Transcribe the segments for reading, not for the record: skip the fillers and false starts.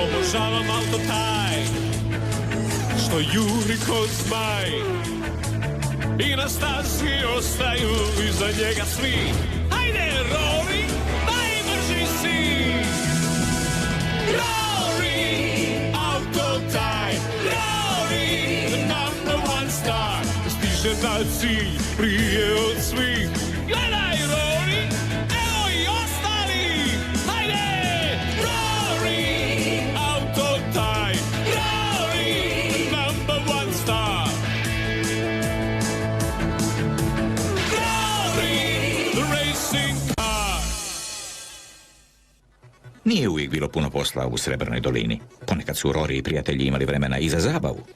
Obožavam auto taj što juri ko zmaj i na stazi ostaju iza njega svi. Hajde, Rory, najbrži si! Rory, auto taj, Rory, the number one star. Stiže na cilj prije od svih. Gledaj, Rory, evo i ostali. Hajde, Rory, auto taj, Rory, number one star. Rory, the racing car. Nije uvijek bilo puno posla u Srebrnoj dolini. Ponekad su Rory i prijatelji imali vremena i za zabavu.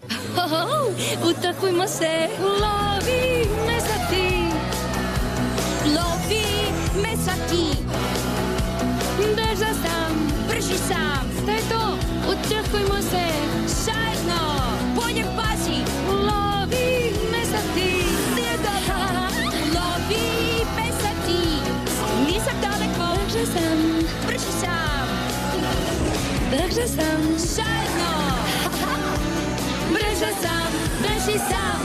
Utakujmo se, lovi me za ti. Lovi me za ti. Brzo sam, brži sam. To je to, utakujmo se, zajedno. Bolje pazi, lovi me za ti. Lovi me za ti. Nisam daleko, brži sam. Brzo sam, zajedno. Brzo sam, brži sam.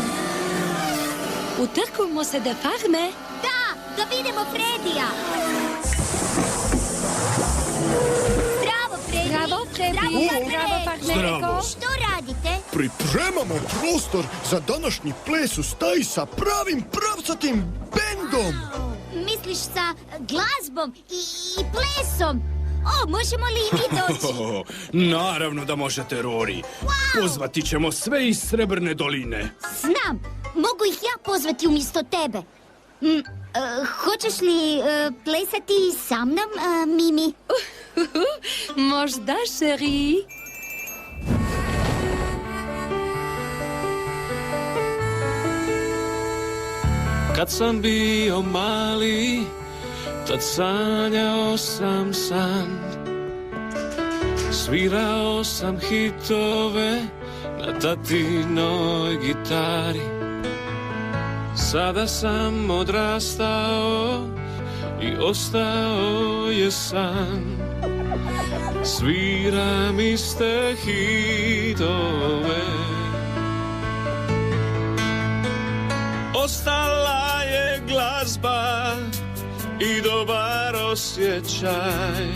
Utrkujmo se do farme. Da vidimo Fredija. Zdravo, Fredi. Bravo, Fredi. Bravo, farmerko. Što radite? Pripremamo prostor za današnji ples u staji sa pravim pravcatim bendom. Misliš sa glazbom i plesom? O, možemo li i mi doći? Naravno da možete, Rory. Pozvati ćemo sve iz Srebrne doline. Znam, mogu ih ja pozvati umjesto tebe. Hoćeš li plesati sa mnom, Mimi? Možda, šeri. Kad sam bio mali, tad sanjao sam san. Svirao sam hitove na tatinoj gitari. Sada sam odrastao i ostao je san. Sviram iste hitove. Ostala je glazba i dobar osjećaj.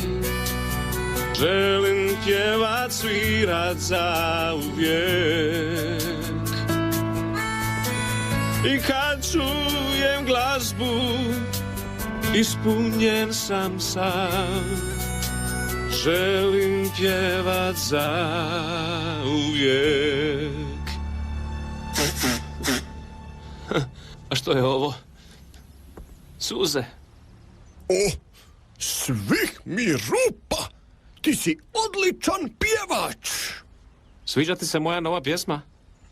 Želim pjevat, svirat za uvijek. I kad čujem glazbu, ispunjen sam sam. Želim pjevat za uvijek. A što je ovo? Suze. O, svih mi rupa! Ti si odličan pjevač! Sviđa ti se moja nova pjesma?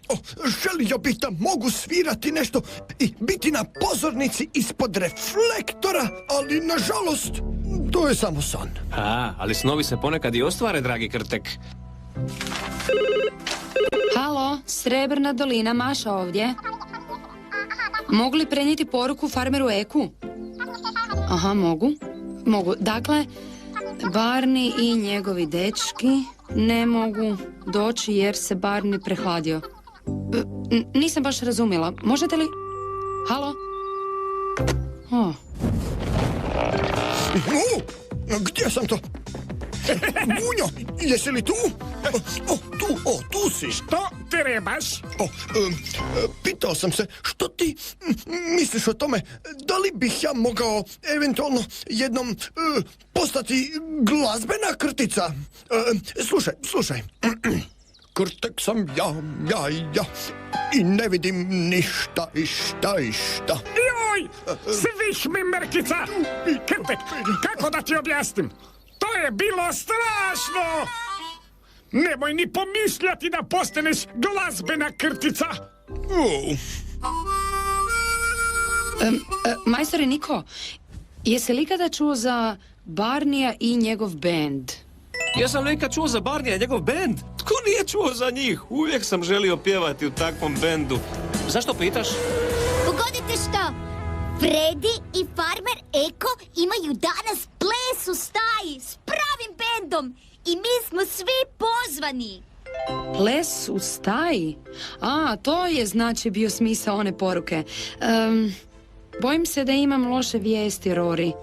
O, želio bih da mogu svirati nešto i biti na pozornici ispod reflektora, ali nažalost, to je samo san. Ali snovi se ponekad i ostvare, dragi Krtek. Halo, Srebrna dolina, Maša ovdje. Mogu li prenijeti poruku farmeru Eku? Aha, mogu. Dakle, Barney i njegovi dečki ne mogu doći jer se Barney prehladio. Nisam baš razumjela. Možete li... Halo? Gdje sam to? Gunjo, jesi li tu? Tu si. Što trebaš? Pitao sam se, što ti misliš o tome, da li bih ja mogao eventualno jednom postati glazbena krtica? Slušaj. Krtek sam ja i ne vidim ništa i šta. Joj, svih mi mrkica! Krtek, kako da ti objasnim? To je bilo strašno! Nemoj ni pomišljati da postaneš glazbena krtica! Majstore Niko, jesi li ikada čuo za Barnija i njegov bend? Jesam li ikad čuo za Barnija i njegov bend? Tko nije čuo za njih? Uvijek sam želio pjevati u takvom bendu. Zašto pitaš? Pogodite što? Freddy i farmer Eko imaju danas ples u staji s pravim bendom i mi smo svi pozvani. Ples u staji? A, to je znači bio smisao one poruke. Bojim se da imam loše vijesti, Rory.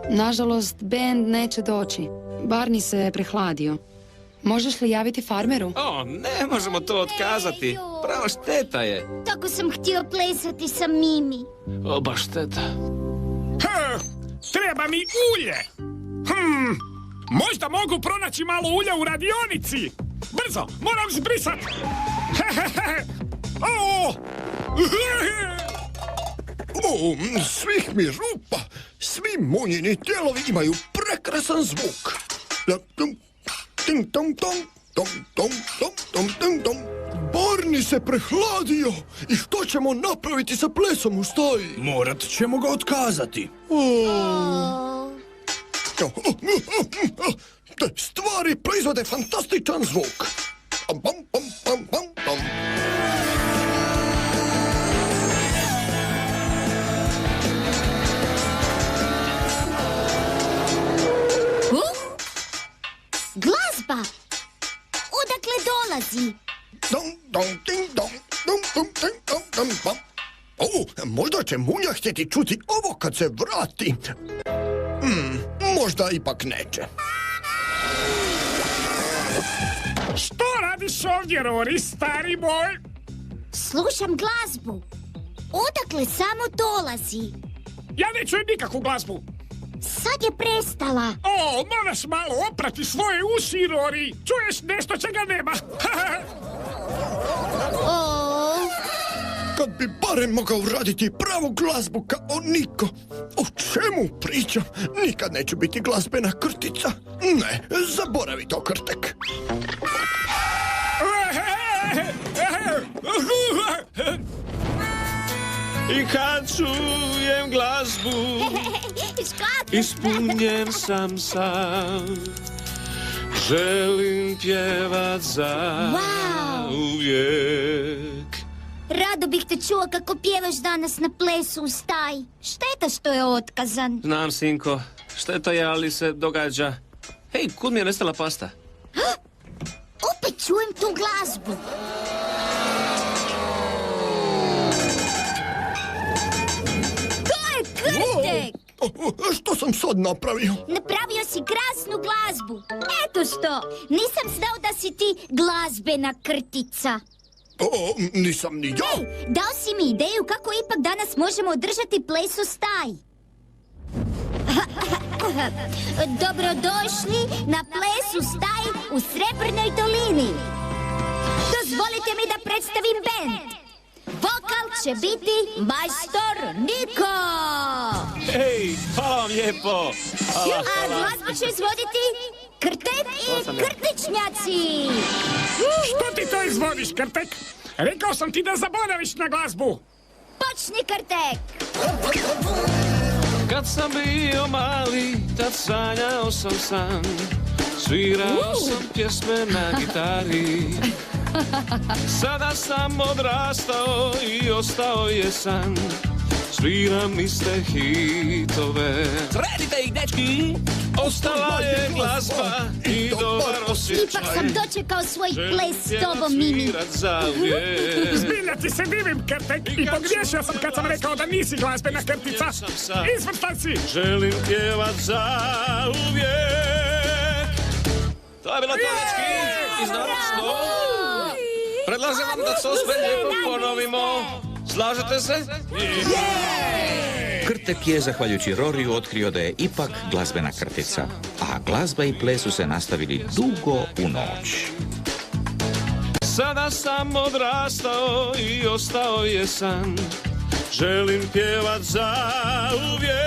Nažalost, bend neće doći. Barney se prehladio. Možeš li javiti farmeru? O, ne možemo to otkazati. Prava šteta je. Tako sam htio plesati sa Mimi. O, baš šteta. Treba mi ulje. Možda mogu pronaći malo ulja u radionici. Brzo, moram zbrisat. Svih mi rupa, svi munjini dijelovi imaju prekrasan zvuk. Barney se prehladio. I što ćemo napraviti sa plesom u staji? Morat ćemo ga otkazati. Te stvari proizvode fantastičan zvuk. Glazba! Odakle dolazi? Možda će Munja htjeti čuti ovo kad se vrati. Možda ipak neće. Što radiš ovdje, Rory, stari moj? Slušam glazbu. Odakle samo dolazi? Ja ne čujem nikakvu glazbu. Sad je prestala. O, moraš malo oprati svoje uši, Rory. Čuješ nešto čega nema. Kad bi barem mogao raditi pravu glazbu kao niko. O čemu pričam? Nikad neću biti glazbena krtica. Ne, zaboravi to, Krtek. I kad čujem glazbu, ispunjen sam sam. Želim pjevat za uvijek. Rado bih te čuo kako pjevaš danas na plesu u staji. Šteta što je otkazan. Znam, sinko. Šteta je, ali se događa. Hej, kud mi je nestala pasta? Opet čujem tu glazbu. To je Krtek! Što sam sad napravio? Napravio si krasnu glazbu. Eto što, nisam znao da si ti glazbena krtica. Nisam ni ja. Ej, dao si mi ideju kako ipak danas možemo održati ples u staji. Dobrodošli na ples u staji u Srebrnoj dolini. Dozvolite mi da predstavim bend. Vokal će biti majstor Niko. Hej, hvala vam lijepo. Hvala, A glazbu će izvoditi Krtek i Krtičnjaci. Što ti to izvodiš, Krtek? Rekao sam ti da zaboraviš na glazbu. Počni, Krtek. Kad sam bio mali, tad sanjao sam san. Svirao sam pjesme na gitari. Sada sam odrastao i ostao je san. Sviram iste hitove. Sredite ih, dečki! Ostala je glazba i dobar osjećaj. Ipak sam dočekao svoj ples s tobom, Mimi. Zbilja ti se divim, Krtek, i pogriješio sam kad sam rekao da nisi glazbena krtica. Izvrstan si! Želim pjevat za uvijek. To je bilo to, dečki. I znate što? Predlažem vam da to sve lijepo ponovimo. Slažete se? Krtek je, zahvaljujući Roriju, otkrio da je ipak glazbena krtica, a glazba i ples su se nastavili dugo u noć. Sada sam odrastao i ostao je san. Želim pjevat za uvijek.